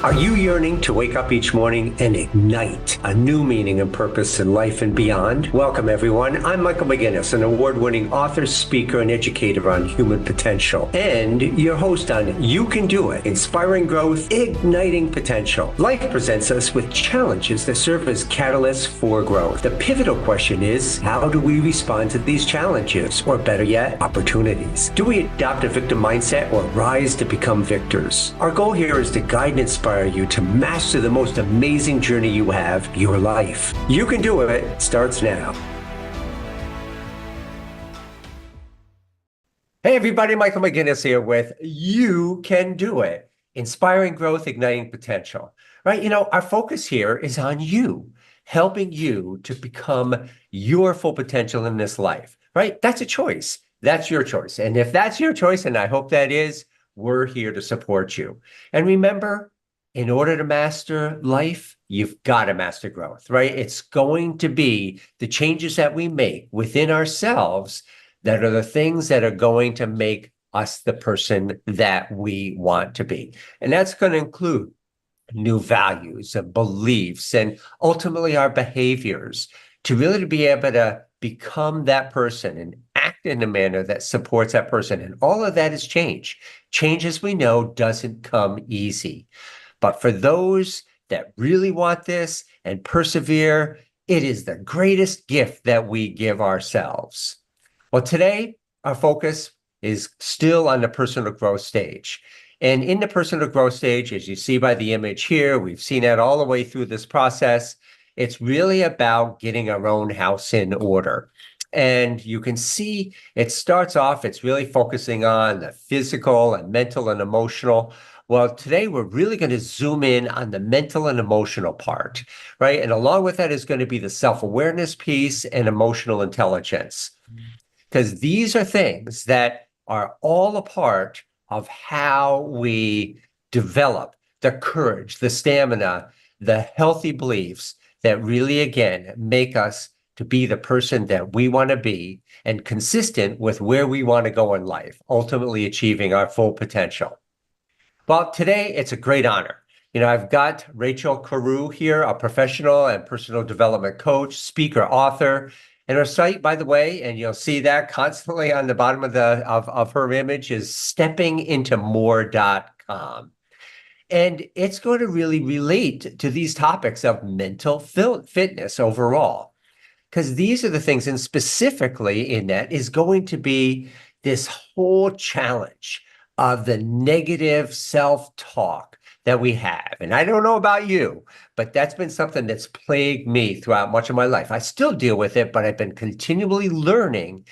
Are you yearning to wake up each morning and ignite a new meaning and purpose in life and beyond? Welcome, everyone. I'm Michael McGinnis, an award-winning author, speaker, and educator on human potential, and your host on You Can Do It, Inspiring Growth, Igniting Potential. Life presents us with challenges that serve as catalysts for growth. The pivotal question is, how do we respond to these challenges, or better yet, opportunities? Do we adopt a victim mindset or rise to become victors? Our goal here is to guide and inspire you to master the most amazing journey you have, your life. You Can Do It starts now. Hey everybody, Michael McGinnis here with You Can Do It, Inspiring Growth, Igniting Potential. Right, our focus here is on you, helping you to become your full potential in this life, right? That's a choice. That's your choice. And if that's your choice, and I hope that is, we're here to support you. And remember, in order to master life, you've got to master growth, right? It's going to be the changes that we make within ourselves that are the things that are going to make us the person that we want to be. And that's going to include new values and beliefs and ultimately our behaviors to really be able to become that person and act in a manner that supports that person. And all of that is change. Change, as we know, doesn't come easy. But for those that really want this and persevere, it is the greatest gift that we give ourselves. Well, today, our focus is still on the personal growth stage. And in the personal growth stage, as you see by the image here, we've seen that all the way through this process. It's really about getting our own house in order. And you can see it starts off, it's really focusing on the physical and mental and emotional. Well, today we're really going to zoom in on the mental and emotional part, right? And along with that is going to be the self-awareness piece and emotional intelligence. Because these are things that are all a part of how we develop the courage, the stamina, the healthy beliefs that really, again, make us to be the person that we want to be and consistent with where we want to go in life, ultimately achieving our full potential. Well, today it's a great honor. I've got Rachel Carew here, a professional and personal development coach, speaker, author. And her site, by the way, and you'll see that constantly on the bottom of her image, is steppingintomore.com. And it's going to really relate to these topics of mental fitness overall. Because these are the things, and specifically in that is going to be this whole challenge of the negative self-talk that we have. And I don't know about you, but that's been something that's plagued me throughout much of my life. I still deal with it, but I've been continually learning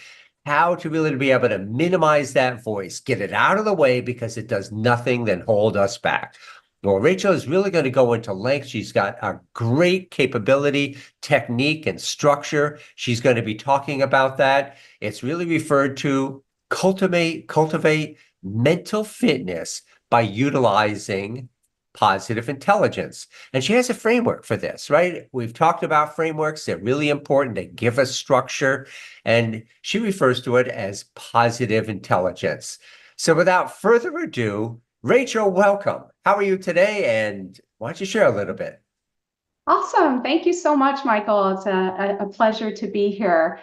how to really be able to minimize that voice, get it out of the way, because it does nothing than hold us back. Well, Rachel is really going to go into length. She's got a great capability, technique, and structure. She's going to be talking about that. It's really referred to cultivate mental fitness by utilizing positive intelligence. And she has a framework for this, right? We've talked about frameworks. They're really important. They give us structure. And she refers to it as positive intelligence. So without further ado, Rachel, welcome. How are you today? And why don't you share a little bit? Awesome. Thank you so much, Michael. It's a pleasure to be here.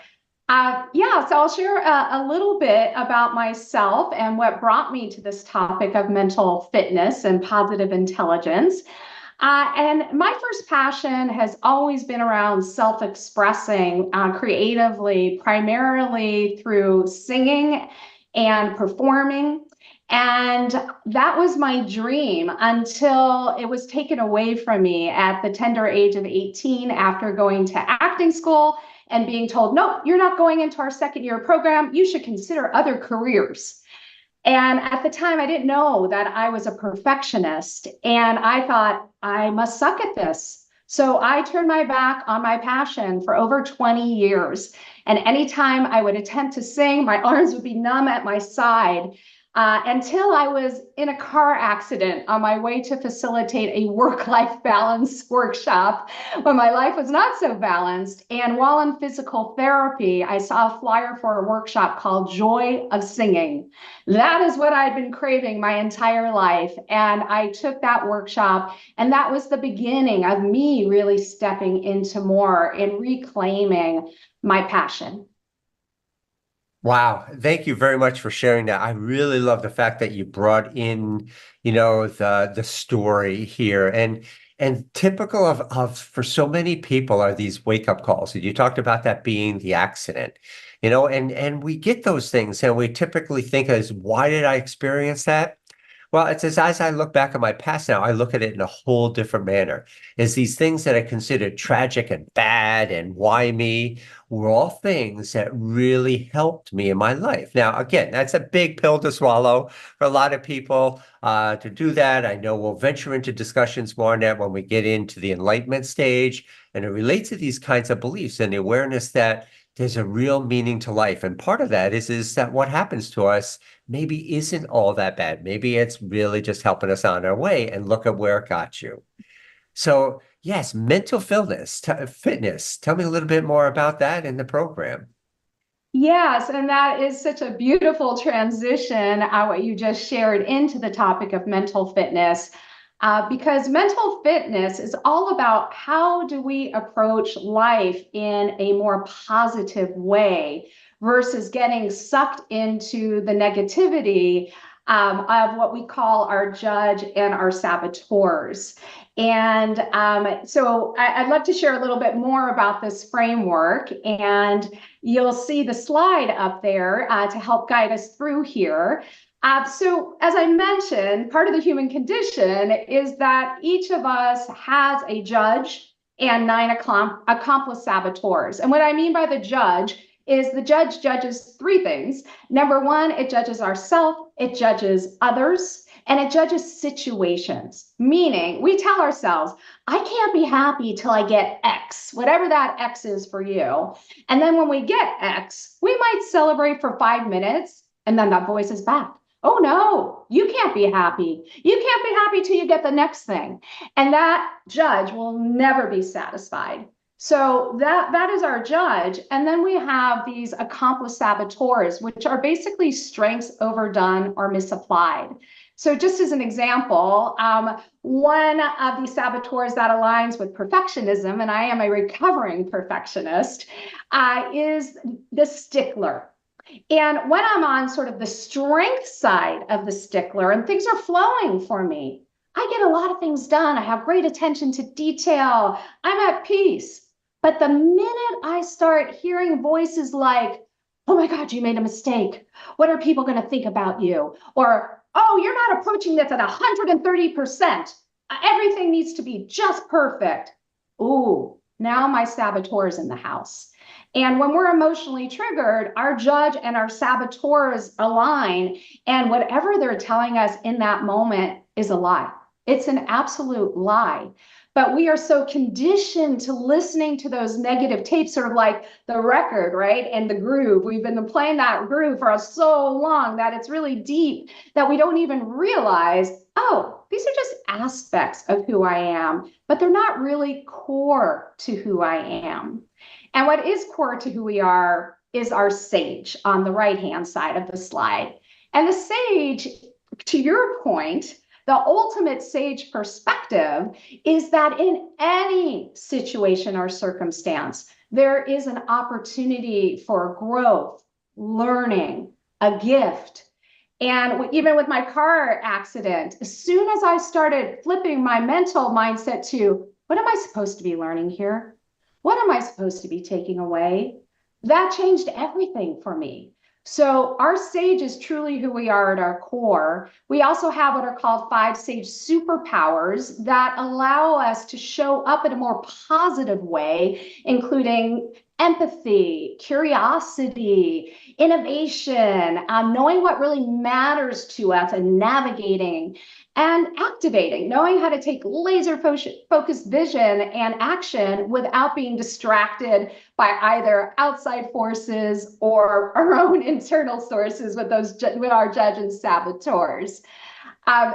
So I'll share a little bit about myself and what brought me to this topic of mental fitness and positive intelligence. And my first passion has always been around self-expressing creatively, primarily through singing and performing. And that was my dream until it was taken away from me at the tender age of 18 after going to acting school and being told, no, you're not going into our second year program. You should consider other careers. And at the time, I didn't know that I was a perfectionist. And I thought, I must suck at this. So I turned my back on my passion for over 20 years. And anytime I would attempt to sing, my arms would be numb at my side. until I was in a car accident on my way to facilitate a work-life balance workshop when my life was not so balanced. And while in physical therapy, I saw a flyer for a workshop called Joy of Singing. That is what I'd been craving my entire life. And I took that workshop, and that was the beginning of me really stepping into more and reclaiming my passion. Wow, thank you very much for sharing that. I really love the fact that you brought in, the story here, and typical of for so many people are these wake up calls. And you talked about that being the accident, and we get those things, and we typically think as, why did I experience that? Well, it's as I look back at my past now, I look at it in a whole different manner. Is these things that I considered tragic and bad and why me were all things that really helped me in my life. Now, again, that's a big pill to swallow for a lot of people to do that. I know we'll venture into discussions more on that when we get into the enlightenment stage, and it relates to these kinds of beliefs and the awareness that there's a real meaning to life. And part of that is that what happens to us maybe isn't all that bad. Maybe it's really just helping us on our way, and look at where it got you. So, yes, mental fitness. Tell me a little bit more about that in the program. Yes, and that is such a beautiful transition, what you just shared into the topic of mental fitness, because mental fitness is all about how do we approach life in a more positive way versus getting sucked into the negativity of what we call our judge and our saboteurs. And so I'd love to share a little bit more about this framework, and you'll see the slide up there to help guide us through here. So as I mentioned, part of the human condition is that each of us has a judge and nine accomplice saboteurs. And what I mean by the judge is the judge judges three things. Number one, it judges ourselves, it judges others, and it judges situations. Meaning we tell ourselves, I can't be happy till I get X, whatever that X is for you. And then when we get X, we might celebrate for 5 minutes, and then that voice is back. Oh no, you can't be happy. You can't be happy till you get the next thing. And that judge will never be satisfied. So that is our judge. And then we have these accomplice saboteurs, which are basically strengths overdone or misapplied. So just as an example, one of these saboteurs that aligns with perfectionism, and I am a recovering perfectionist, is the stickler. And when I'm on sort of the strength side of the stickler and things are flowing for me, I get a lot of things done. I have great attention to detail. I'm at peace. But the minute I start hearing voices like, oh my God, you made a mistake. What are people going to think about you? Or, oh, you're not approaching this at 130%. Everything needs to be just perfect. Ooh, now my saboteur is in the house. And when we're emotionally triggered, our judge and our saboteurs align, and whatever they're telling us in that moment is a lie. It's an absolute lie. But we are so conditioned to listening to those negative tapes, sort of like the record, right? And the groove. We've been playing that groove for so long that it's really deep that we don't even realize, oh, these are just aspects of who I am, but they're not really core to who I am. And what is core to who we are is our sage on the right-hand side of the slide. And the sage, to your point, the ultimate sage perspective is that in any situation or circumstance, there is an opportunity for growth, learning, a gift. And even with my car accident, as soon as I started flipping my mental mindset to, what am I supposed to be learning here? What am I supposed to be taking away? That changed everything for me. So our sage is truly who we are at our core. We also have what are called 5 sage superpowers that allow us to show up in a more positive way, including empathy, curiosity, innovation, knowing what really matters to us and navigating. and activating, knowing how to take laser focused vision and action without being distracted by either outside forces or our own internal sources with our judge and saboteurs.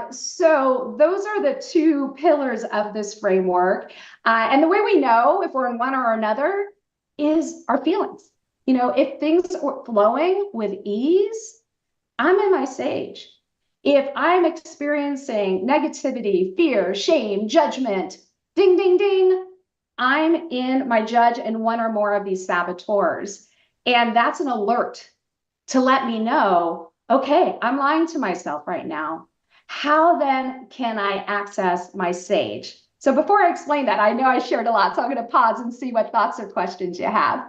So those are the two pillars of this framework. And the way we know if we're in one or another is our feelings. If things are flowing with ease, I'm in my sage. If I'm experiencing negativity, fear, shame, judgment, ding, ding, ding, I'm in my judge and one or more of these saboteurs. And that's an alert to let me know, okay, I'm lying to myself right now. How then can I access my sage? So before I explain that, I know I shared a lot, so I'm going to pause and see what thoughts or questions you have.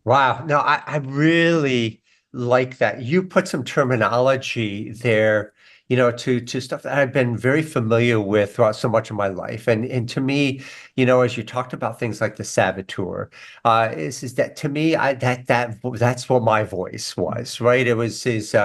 Wow. No, I really like that. You put some terminology there, to stuff that I've been very familiar with throughout so much of my life. And to me, as you talked about things like the saboteur, is that to me, that's what my voice was, right? It was is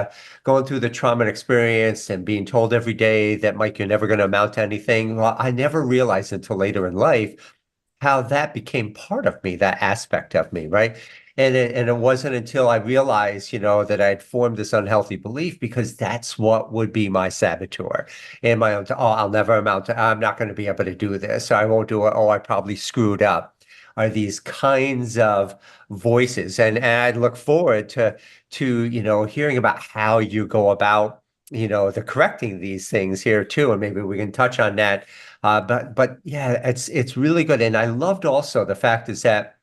going through the trauma and experience and being told every day that, Mike, you're never going to amount to anything. Well, I never realized until later in life how that became part of me, that aspect of me, right? And it wasn't until I realized, that I'd formed this unhealthy belief because that's what would be my saboteur in my own. Oh, I'll never amount to. I'm not going to be able to do this. I won't do it. Oh, I probably screwed up. Are these kinds of voices, and I look forward to hearing about how you go about the correcting these things here too, and maybe we can touch on that. But yeah, it's really good, and I loved also the fact is that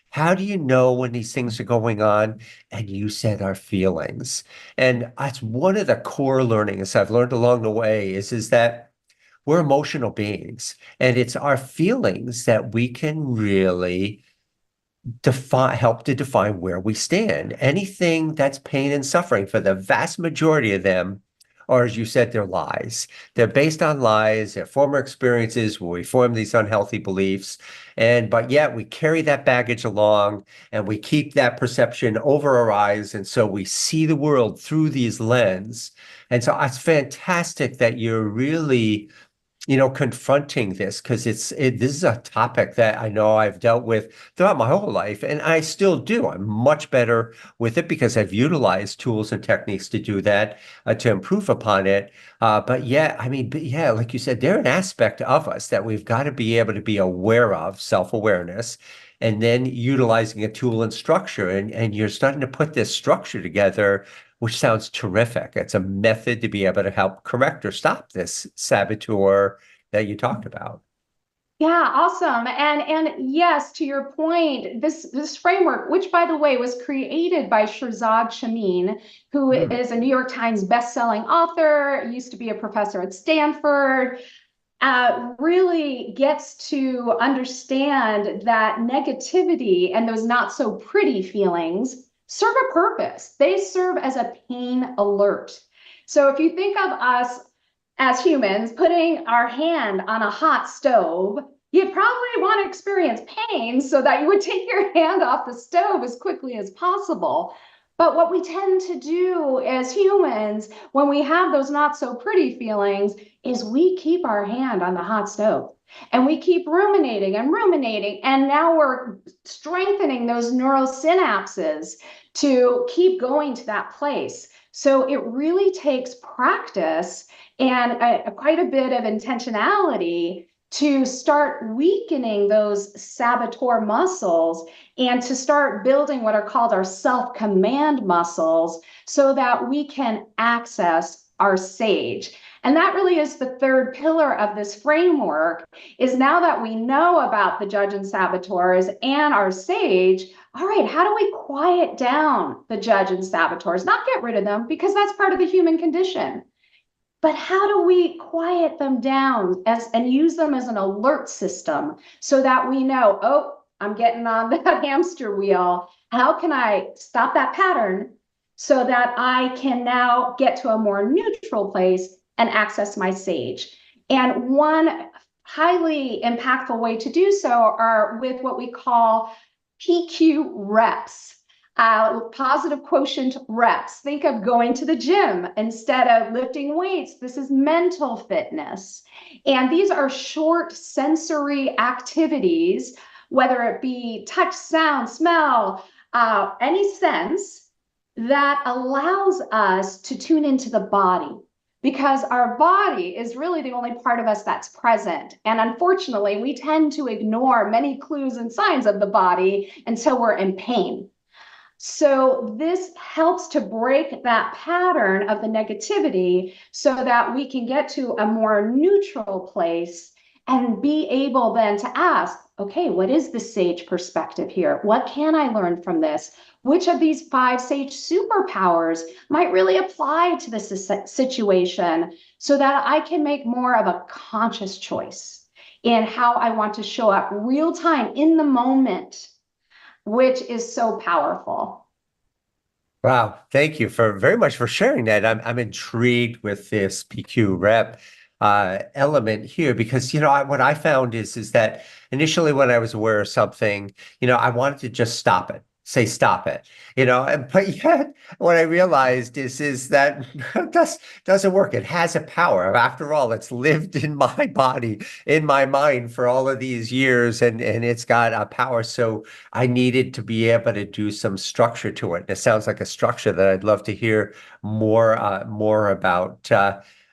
how do you know when these things are going on? And you said our feelings. And that's one of the core learnings I've learned along the way is that we're emotional beings. And it's our feelings that we can really help to define where we stand. Anything that's pain and suffering for the vast majority of them, or as you said, they're lies. They're based on lies, they're former experiences where we form these unhealthy beliefs. But yet we carry that baggage along and we keep that perception over our eyes. And so we see the world through these lens. And so it's fantastic that you're really confronting this because this is a topic that I know I've dealt with throughout my whole life, and I still do. I'm much better with it because I've utilized tools and techniques to do that, to improve upon it. But yeah, like you said, they're an aspect of us that we've got to be able to be aware of, self-awareness, and then utilizing a tool and structure. And you're starting to put this structure together, which sounds terrific. It's a method to be able to help correct or stop this saboteur that you talked about. Yeah, awesome. And yes, to your point, this framework, which by the way was created by Shirzad Chamine, who Hmm. is a New York Times best-selling author, used to be a professor at Stanford, really gets to understand that negativity and those not so pretty feelings serve a purpose. They serve as a pain alert. So if you think of us as humans putting our hand on a hot stove, you'd probably want to experience pain so that you would take your hand off the stove as quickly as possible. But what we tend to do as humans when we have those not so pretty feelings is we keep our hand on the hot stove and we keep ruminating and ruminating. And now we're strengthening those neural synapses to keep going to that place. So it really takes practice and quite a bit of intentionality to start weakening those saboteur muscles and to start building what are called our self-command muscles so that we can access our sage. And that really is the third pillar of this framework, is now that we know about the judge and saboteurs and our sage, all right, how do we quiet down the judge and saboteurs? Not get rid of them, because that's part of the human condition. But how do we quiet them down and use them as an alert system so that we know, oh, I'm getting on that hamster wheel. How can I stop that pattern so that I can now get to a more neutral place and access my sage? And one highly impactful way to do so are with what we call PQ reps. Positive quotient reps. Think of going to the gym instead of lifting weights. This is mental fitness. And these are short sensory activities, whether it be touch, sound, smell, any sense that allows us to tune into the body, because our body is really the only part of us that's present. And unfortunately, we tend to ignore many clues and signs of the body until we're in pain. So this helps to break that pattern of the negativity so that we can get to a more neutral place and be able then to ask, okay, what is the sage perspective here? What can I learn from this? Which of these 5 sage superpowers might really apply to this situation so that I can make more of a conscious choice in how I want to show up real time in the moment, which is so powerful. Wow, thank you for very much for sharing that. I'm intrigued with this PQ rep element here because what I found is that initially when I was aware of something, I wanted to just stop it, say stop it, but yet what I realized is that doesn't work. It has a power. After all, it's lived in my body, in my mind for all of these years, and it's got a power. So I needed to be able to do some structure to it. It sounds like a structure that I'd love to hear more about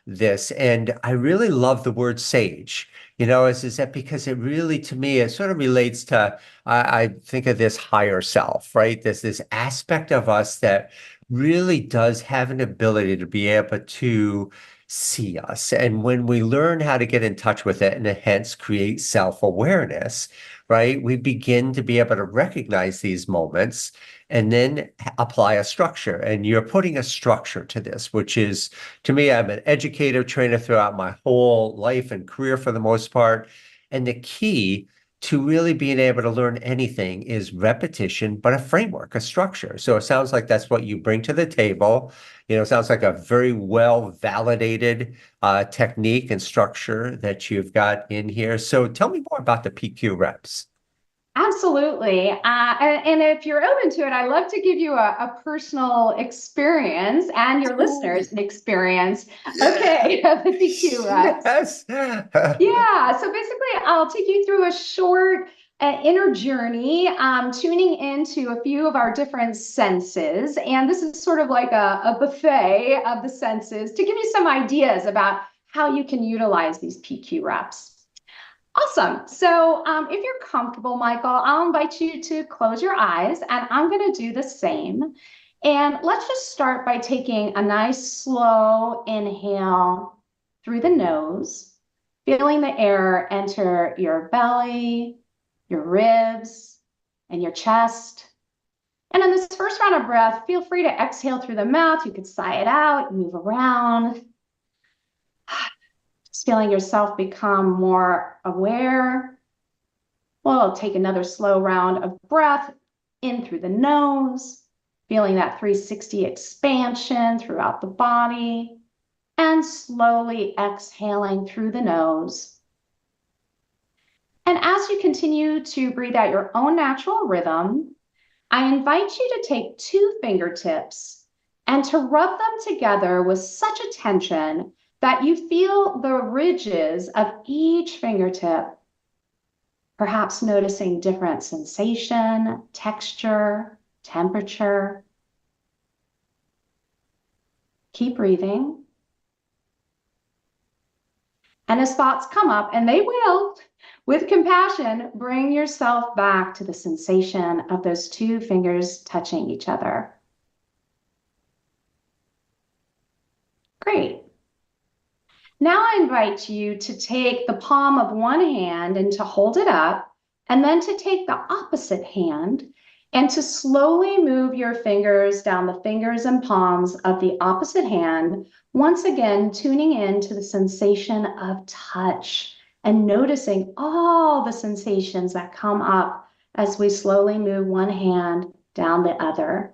this. And I really love the word sage. Is that because it really, to me, it sort of relates to, I think of this higher self, right? There's this aspect of us that really does have an ability to be able to see us. And when we learn how to get in touch with it and hence create self-awareness, right, we begin to be able to recognize these moments and then apply a structure. And you're putting a structure to this, which is, to me, I'm an educator, trainer throughout my whole life and career for the most part. And the key to really being able to learn anything is repetition, but a framework, a structure. So it sounds like that's what you bring to the table. It sounds like a very well validated technique and structure that you've got in here. So tell me more about the PQ reps. Absolutely. And if you're open to it, I'd love to give you a personal experience and your Ooh, listeners an experience, yeah. okay, of the PQ reps. Yes. Yeah, so basically, I'll take you through a short inner journey, tuning into a few of our different senses. And this is sort of like a buffet of the senses to give you some ideas about how you can utilize these PQ reps. Awesome. So if you're comfortable, Michael, I'll invite you to close your eyes and I'm going to do the same. And let's just start by taking a nice slow inhale through the nose, feeling the air enter your belly, your ribs, and your chest. And in this first round of breath, feel free to exhale through the mouth. You could sigh it out, move around, just feeling yourself become more aware. We'll take another slow round of breath in through the nose, feeling that 360 expansion throughout the body, and slowly exhaling through the nose. And as you continue to breathe out your own natural rhythm, I invite you to take 2 fingertips and to rub them together with such attention that you feel the ridges of each fingertip, perhaps noticing different sensation, texture, temperature. Keep breathing. And as thoughts come up, and they will, with compassion, bring yourself back to the sensation of those 2 fingers touching each other. Great. Now I invite you to take the palm of one hand and to hold it up, and then to take the opposite hand and to slowly move your fingers down the fingers and palms of the opposite hand, once again tuning in to the sensation of touch and noticing all the sensations that come up as we slowly move one hand down the other.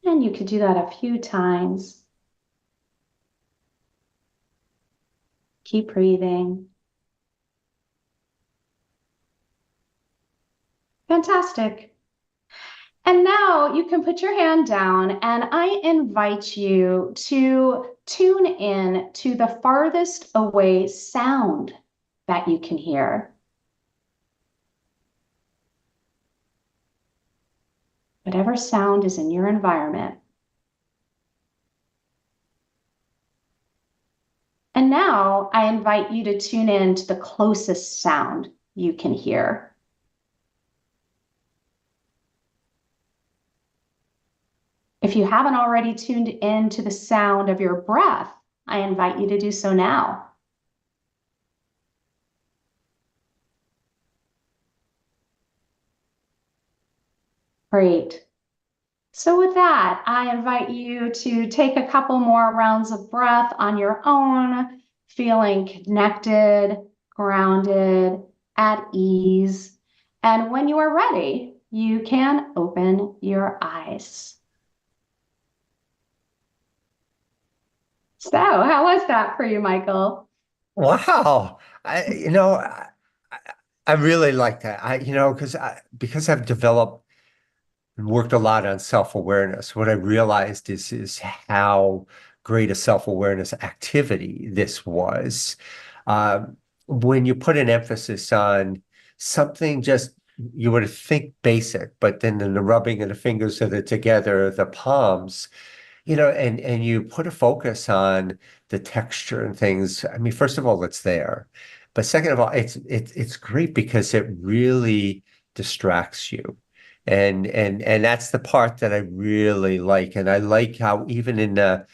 And you could do that a few times. Keep breathing. Fantastic. And now you can put your hand down, and I invite you to tune in to the farthest away sound that you can hear. Whatever sound is in your environment. And now I invite you to tune in to the closest sound you can hear. If you haven't already tuned in to the sound of your breath, I invite you to do so now. Great. So with that, I invite you to take a couple more rounds of breath on your own, feeling connected, grounded, at ease. And when you are ready, you can open your eyes. So how was that for you, Michael? Wow. I really like that. Because I've developed and worked a lot on self-awareness. What I realized is how great a self-awareness activity this was. When you put an emphasis on something just you would think basic, but then in the rubbing of the fingers of the together, the palms, and you put a focus on the texture and things. I mean, first of all, it's there, but second of all, it's great because it really distracts you, and that's the part that I really like, and I like how even uh,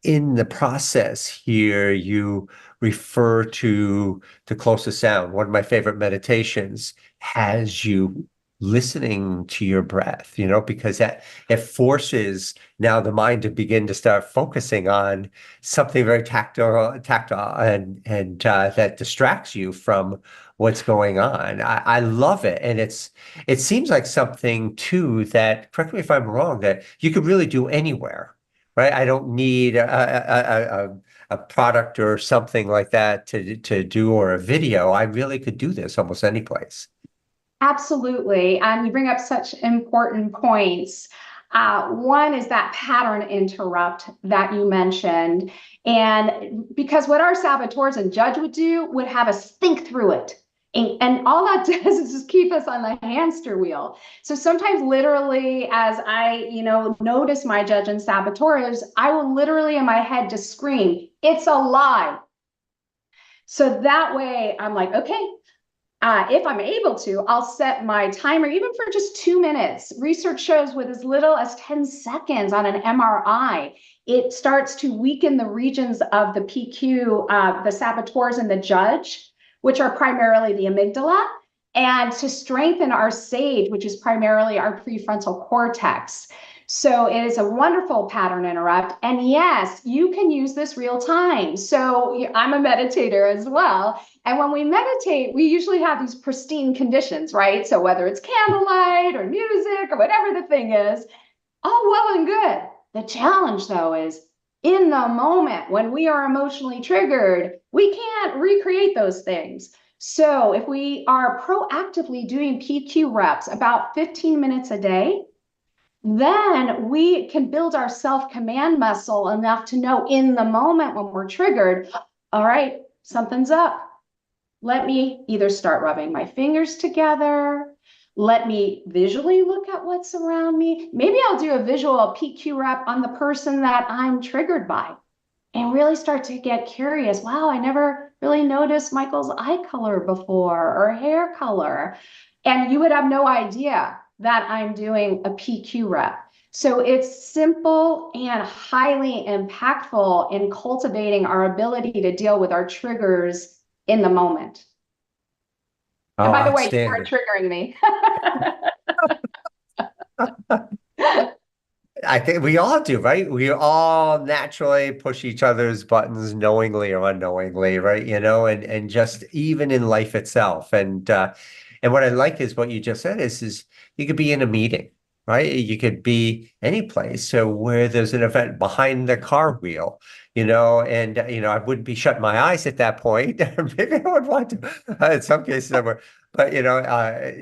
in the process here, you refer to the closest sound. One of my favorite meditations has you listening to your breath, because that it forces now the mind to begin to start focusing on something very tactile, and that distracts you from what's going on. I love it, and it seems like something too that, correct me if I'm wrong, that you could really do anywhere, right? I don't need a product or something like that to do, or a video. I really could do this almost any place. Absolutely. And you bring up such important points. One is that pattern interrupt that you mentioned. And because what our saboteurs and judge would do would have us think through it. And all that does is just keep us on the hamster wheel. So sometimes literally as I, notice my judge and saboteurs, I will literally in my head just scream, "It's a lie." So that way I'm like, okay, if I'm able to, I'll set my timer even for just 2 minutes. Research shows with as little as 10 seconds on an MRI, it starts to weaken the regions of the PQ, the saboteurs and the judge, which are primarily the amygdala, and to strengthen our sage, which is primarily our prefrontal cortex. So it is a wonderful pattern interrupt. And yes, you can use this real time. So I'm a meditator as well. And when we meditate, we usually have these pristine conditions, right? So whether it's candlelight or music or whatever the thing is, all well and good. The challenge, though, is in the moment when we are emotionally triggered, we can't recreate those things. So if we are proactively doing PQ reps about 15 minutes a day, then we can build our self-command muscle enough to know in the moment when we're triggered, all right, something's up. Let me either start rubbing my fingers together. Let me visually look at what's around me. Maybe I'll do a visual PQ rep on the person that I'm triggered by and really start to get curious. Wow, I never really noticed Michael's eye color before or hair color. And you would have no idea that I'm doing a PQ rep. So it's simple and highly impactful in cultivating our ability to deal with our triggers in the moment. And Oh, by the way, you weren't outstanding. triggering me. I think we all do, right? We all naturally push each other's buttons knowingly or unknowingly, right? And just even in life itself. And what I like is what you just said is you could be in a meeting, right? You could be any place. So where there's an event behind the car wheel, and I wouldn't be shutting my eyes at that point. Maybe I would want to, in some cases, but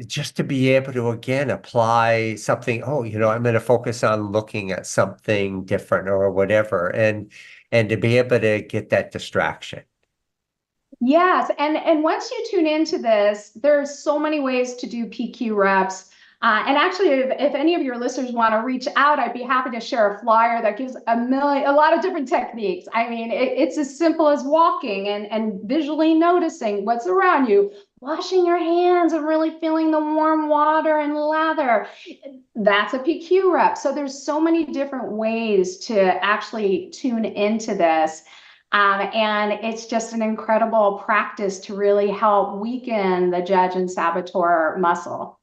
just to be able to again apply something. Oh, I'm going to focus on looking at something different or whatever, and to be able to get that distraction. Yes, and once you tune into this, there's so many ways to do PQ reps. And actually, if any of your listeners want to reach out, I'd be happy to share a flyer that gives a lot of different techniques. I mean, it's as simple as walking and visually noticing what's around you, washing your hands and really feeling the warm water and lather. That's a PQ rep. So there's so many different ways to actually tune into this. And it's just an incredible practice to really help weaken the judge and saboteur muscle.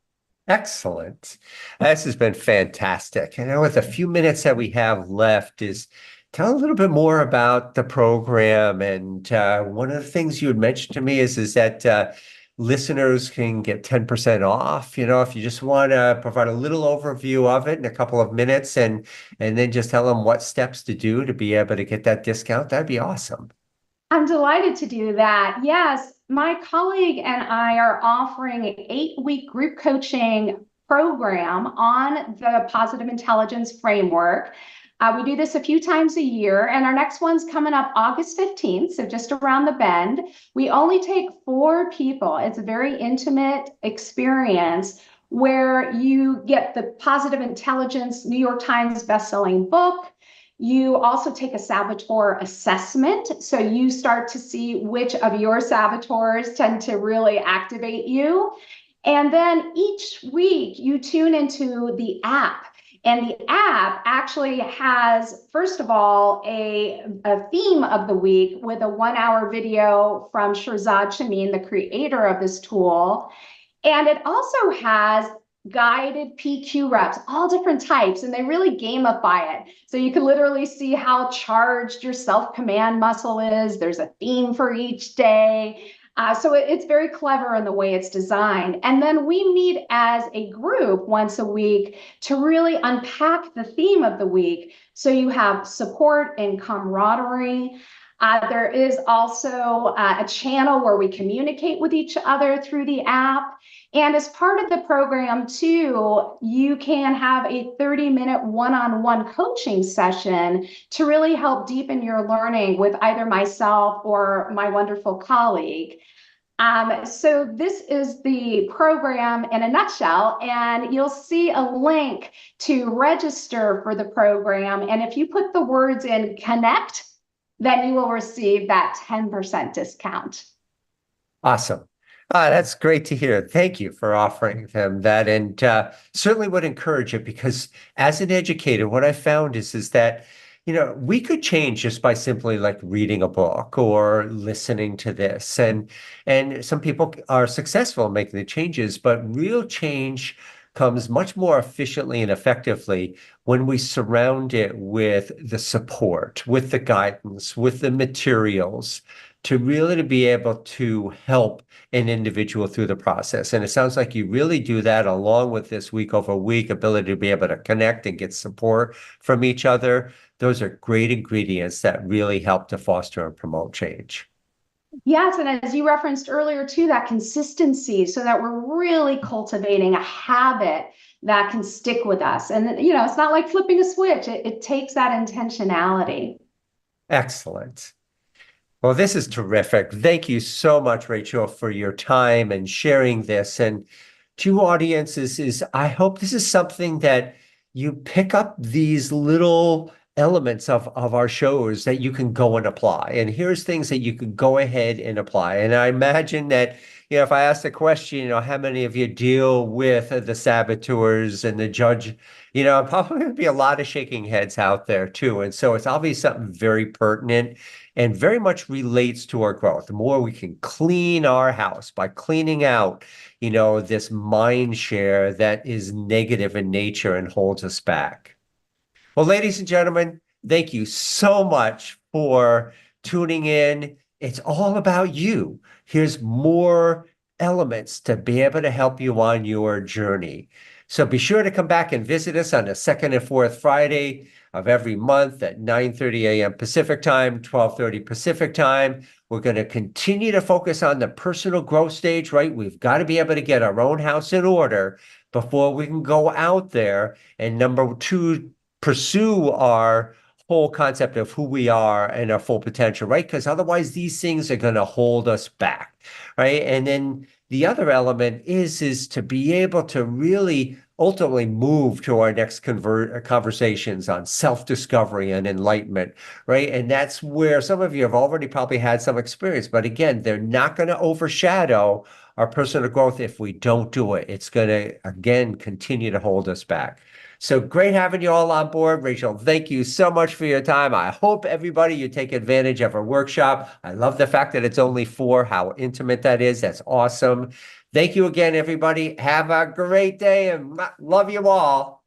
Excellent. This has been fantastic. With a few minutes that we have left, is tell a little bit more about the program. And one of the things you had mentioned to me is that listeners can get 10% off. If you just want to provide a little overview of it in a couple of minutes, and then just tell them what steps to do to be able to get that discount, that'd be awesome. I'm delighted to do that. Yes, my colleague and I are offering an 8-week group coaching program on the positive intelligence framework. We do this a few times a year, and our next one's coming up August 15th, so just around the bend. We only take 4 people. It's a very intimate experience where you get the Positive Intelligence New York Times bestselling book. You also take a saboteur assessment. So you start to see which of your saboteurs tend to really activate you. And then each week you tune into the app. And the app actually has, first of all, a theme of the week with a 1-hour video from Shirzad Chamine, the creator of this tool. And it also has guided PQ reps, all different types, and they really gamify it. So you can literally see how charged your self-command muscle is. There's a theme for each day. So it's very clever in the way it's designed. And then we meet as a group once a week to really unpack the theme of the week. So you have support and camaraderie. There is also a channel where we communicate with each other through the app. And as part of the program, too, you can have a 30-minute one-on-one coaching session to really help deepen your learning with either myself or my wonderful colleague. So this is the program in a nutshell, and you'll see a link to register for the program. And if you put the words in connect, then you will receive that 10% discount. Awesome. That's great to hear. Thank you for offering them that, and certainly would encourage it, because as an educator, what I found is that we could change just by simply like reading a book or listening to this, and some people are successful in making the changes, but real change comes much more efficiently and effectively when we surround it with the support, with the guidance, with the materials, to really to be able to help an individual through the process. And it sounds like you really do that, along with this week over week ability to be able to connect and get support from each other. Those are great ingredients that really help to foster and promote change. Yes, and as you referenced earlier too, that consistency, so that we're really cultivating a habit that can stick with us. And it's not like flipping a switch. It takes that intentionality. Excellent. Well, this is terrific. Thank you so much, Rachel, for your time and sharing this. And to audiences, I hope this is something that you pick up these little elements of our shows that you can go and apply. And here's things that you can go ahead and apply. And I imagine that, if I ask the question, how many of you deal with the saboteurs and the judge, probably going to be a lot of shaking heads out there too. And so it's obviously something very pertinent and very much relates to our growth. The more we can clean our house by cleaning out, this mind share that is negative in nature and holds us back. Well, ladies and gentlemen, thank you so much for tuning in. It's all about you. Here's more elements to be able to help you on your journey. So be sure to come back and visit us on the second and fourth Friday of every month at 9:30 a.m. Pacific time, 12:30 Pacific time. We're going to continue to focus on the personal growth stage, right? We've got to be able to get our own house in order before we can go out there. And number two, pursue our whole concept of who we are and our full potential, right? Because otherwise these things are going to hold us back, right? And then the other element is to be able to really ultimately move to our next conversations on self-discovery and enlightenment, right? And that's where some of you have already probably had some experience, but again, they're not going to overshadow our personal growth if we don't do it. It's going to, again, continue to hold us back. So great having you all on board. Rachel, thank you so much for your time. I hope everybody you take advantage of our workshop. I love the fact that it's only 4, how intimate that is. That's awesome. Thank you again, everybody. Have a great day and love you all.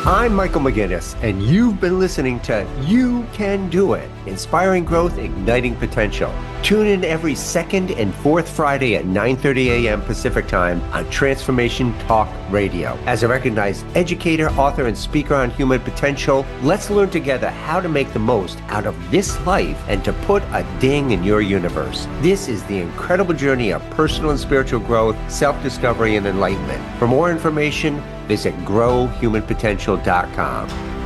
I'm Michael McGinnis, and you've been listening to You Can Do It, Inspiring Growth, Igniting Potential. Tune in every second and fourth Friday at 9:30 a.m. Pacific Time on Transformation Talk Radio. As a recognized educator, author, and speaker on human potential, let's learn together how to make the most out of this life and to put a ding in your universe. This is the incredible journey of personal and spiritual growth, self-discovery, and enlightenment. For more information, visit growhumanpotential.com.